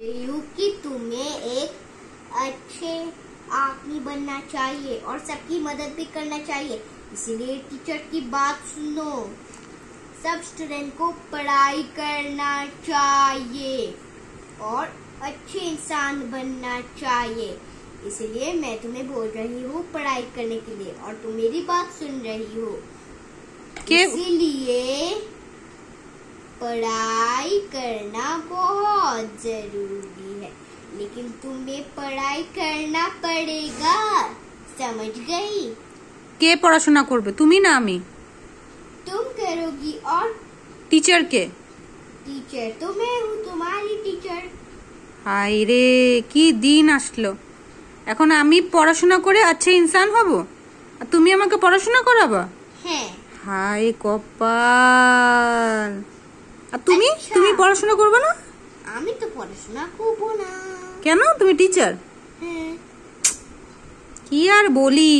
कि तुम्हें एक अच्छे आदमी बनना चाहिए और सबकी मदद भी करना चाहिए, इसलिए टीचर की बात सुनो। सब स्टूडेंट को पढ़ाई करना चाहिए और अच्छे इंसान बनना चाहिए, इसलिए मैं तुम्हें बोल रही हूँ पढ़ाई करने के लिए और तुम मेरी बात सुन रही हो। इसीलिए पढ़ाई करना बहुत जरूरी है, लेकिन तुम्हें पढ़ाई करना पड़ेगा, समझ गई? के पढ़ाशोना करबे, तुमी ना आमी? तुम करोगी। और टीचर के? टीचर तो मैं हूँ, तुम्हारी टीचर। हाय रे, কি দিন আসলো। এখন আমি পড়াশোনা করে আচ্ছা ইনসান হব আর তুমি আমাকে পড়াশোনা করাবা? হ্যাঁ। হায় কপাল। আর তুমি তুমি পড়াশোনা করবে না? আমি তো পড়াশোনা করব না। কেন? তুমি টিচার? হ্যাঁ। কি আর বলি।